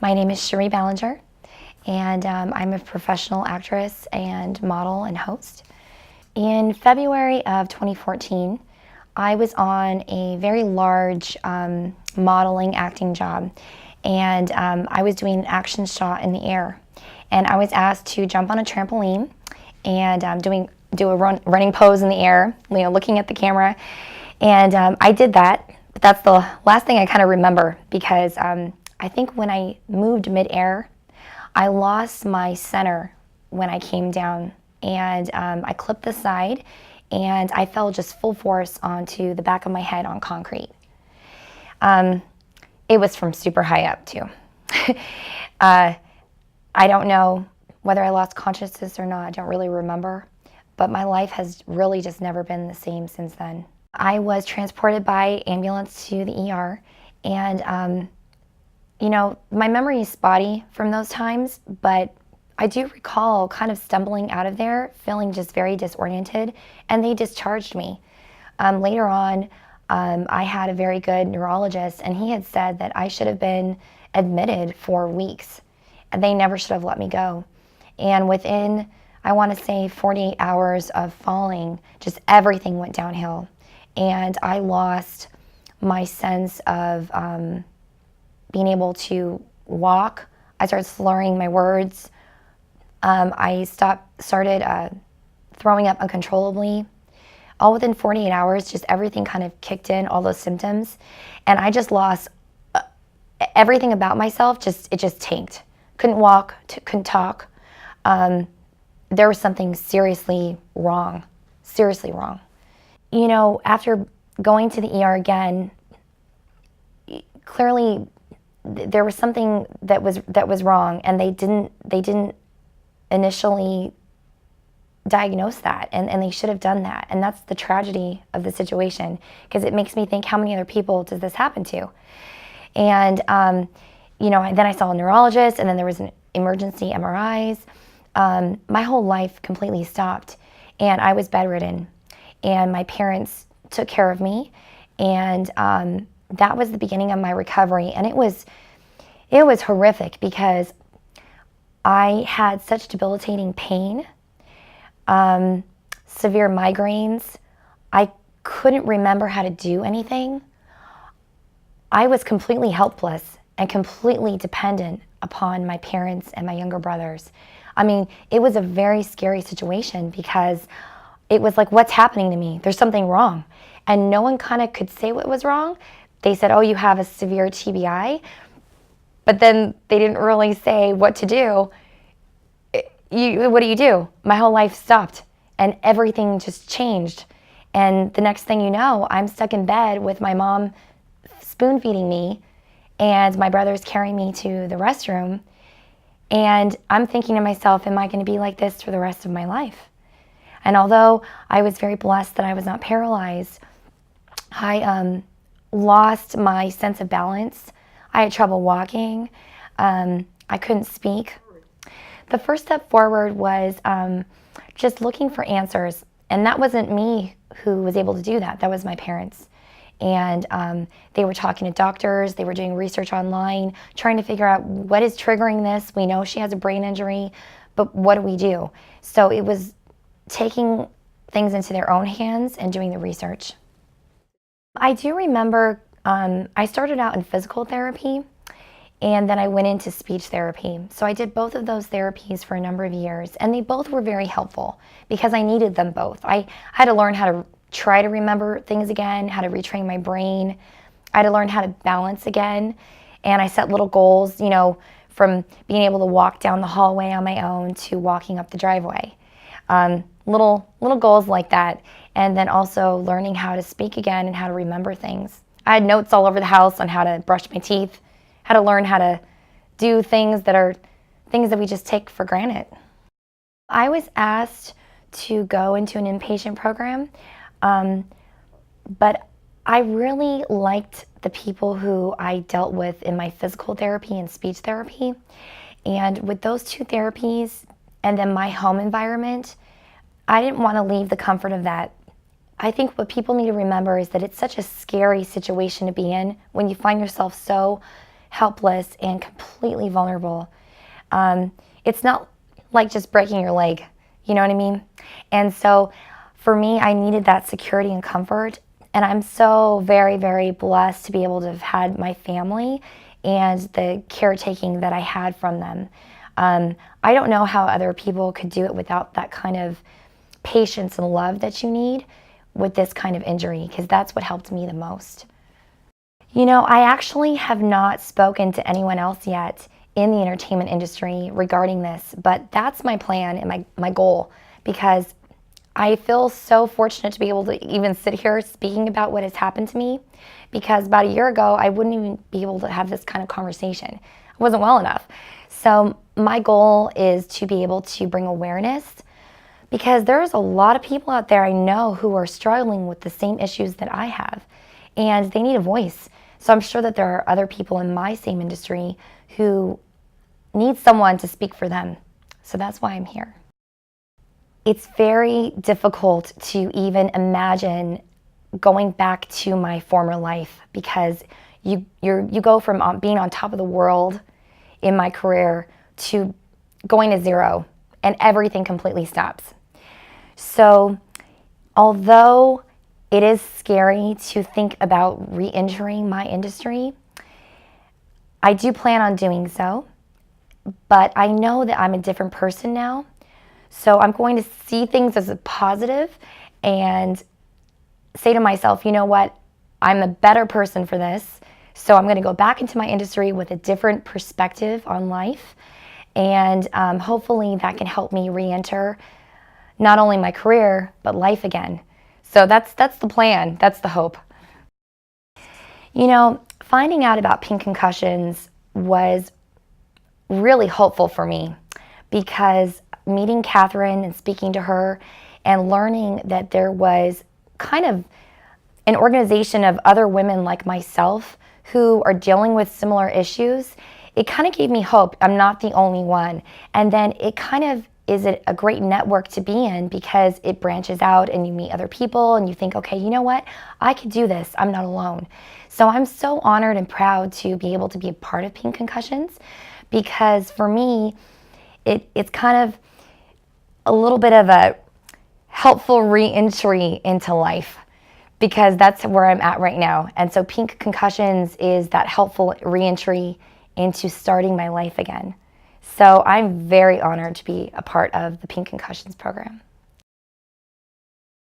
My name is Cheri Ballinger, and I'm a professional actress and model and host. In February of 2014, I was on a very large modeling acting job, and I was doing an action shot in the air. And I was asked to jump on a trampoline and do a running pose in the air, looking at the camera. And I did that, but that's the last thing I kind of remember because I think when I moved midair, I lost my center when I came down, and I clipped the side, and I fell just full force onto the back of my head on concrete. It was from super high up too. I don't know whether I lost consciousness or not, I don't really remember, but my life has really just never been the same since then. I was transported by ambulance to the ER, and my memory is spotty from those times, but I do recall kind of stumbling out of there, feeling just very disoriented, and they discharged me. Later on, I had a very good neurologist, and he had said that I should have been admitted for weeks, and they never should have let me go. And within, I want to say, 48 hours of falling, just everything went downhill, and I lost my sense of being able to walk. I started slurring my words. I started throwing up uncontrollably. All within 48 hours, just everything kind of kicked in, all those symptoms. And I just lost everything about myself, it just tanked. Couldn't walk, couldn't talk. There was something seriously wrong, seriously wrong. After going to the ER again, clearly there was something that was wrong, and they didn't initially diagnose that, and they should have done that. And that's the tragedy of the situation, because it makes me think, how many other people does this happen to? And then I saw a neurologist, and then there was an emergency MRIs. My whole life completely stopped, and I was bedridden, and my parents took care of me, and that was the beginning of my recovery. And it was horrific because I had such debilitating pain, severe migraines. I couldn't remember how to do anything. I was completely helpless and completely dependent upon my parents and my younger brothers. I mean, it was a very scary situation because it was like, what's happening to me? There's something wrong. And no one kind of could say what was wrong. They said, oh, you have a severe TBI, but then they didn't really say what to do. What do you do? My whole life stopped, and everything just changed. And the next thing you know, I'm stuck in bed with my mom spoon feeding me, and my brother's carrying me to the restroom. And I'm thinking to myself, am I going to be like this for the rest of my life? And although I was very blessed that I was not paralyzed, I lost my sense of balance. I had trouble walking. I couldn't speak. The first step forward was just looking for answers. And that wasn't me who was able to do that. That was my parents. And they were talking to doctors. They were doing research online, trying to figure out what is triggering this. We know she has a brain injury, but what do we do? So it was taking things into their own hands and doing the research. I do remember I started out in physical therapy, and then I went into speech therapy. So I did both of those therapies for a number of years, and they both were very helpful because I needed them both. I had to learn how to try to remember things again, how to retrain my brain. I had to learn how to balance again, and I set little goals, from being able to walk down the hallway on my own to walking up the driveway. Little goals like that, and then also learning how to speak again and how to remember things. I had notes all over the house on how to brush my teeth, how to learn how to do things that we just take for granted. I was asked to go into an inpatient program, but I really liked the people who I dealt with in my physical therapy and speech therapy. And with those two therapies and then my home environment, I didn't want to leave the comfort of that. I think what people need to remember is that it's such a scary situation to be in when you find yourself so helpless and completely vulnerable. It's not like just breaking your leg, you know what I mean? And so for me, I needed that security and comfort. And I'm so very, very blessed to be able to have had my family and the caretaking that I had from them. I don't know how other people could do it without that kind of patience and love that you need with this kind of injury, because that's what helped me the most. You know, I actually have not spoken to anyone else yet in the entertainment industry regarding this, but that's my plan and my goal, because I feel so fortunate to be able to even sit here speaking about what has happened to me, because about a year ago, I wouldn't even be able to have this kind of conversation. I wasn't well enough. So my goal is to be able to bring awareness, because there's a lot of people out there I know who are struggling with the same issues that I have, and they need a voice. So I'm sure that there are other people in my same industry who need someone to speak for them. So that's why I'm here. It's very difficult to even imagine going back to my former life, because you go from being on top of the world in my career to going to zero, and everything completely stops. So although it is scary to think about re-injuring my industry, I do plan on doing so, but I know that I'm a different person now. So I'm going to see things as a positive and say to myself, you know what, I'm a better person for this. So I'm going to go back into my industry with a different perspective on life. And hopefully that can help me re-enter not only my career, but life again. So that's the plan. That's the hope. You know, finding out about pink concussions was really hopeful for me, because meeting Catherine and speaking to her and learning that there was kind of an organization of other women like myself who are dealing with similar issues, it kind of gave me hope. I'm not the only one. And then it kind of is a great network to be in, because it branches out and you meet other people and you think, okay, you know what? I could do this. I'm not alone. So I'm so honored and proud to be able to be a part of Pink Concussions, because for me, it's kind of a little bit of a helpful re-entry into life, because that's where I'm at right now. And so Pink Concussions is that helpful re-entry into starting my life again. So I'm very honored to be a part of the Pink Concussions program.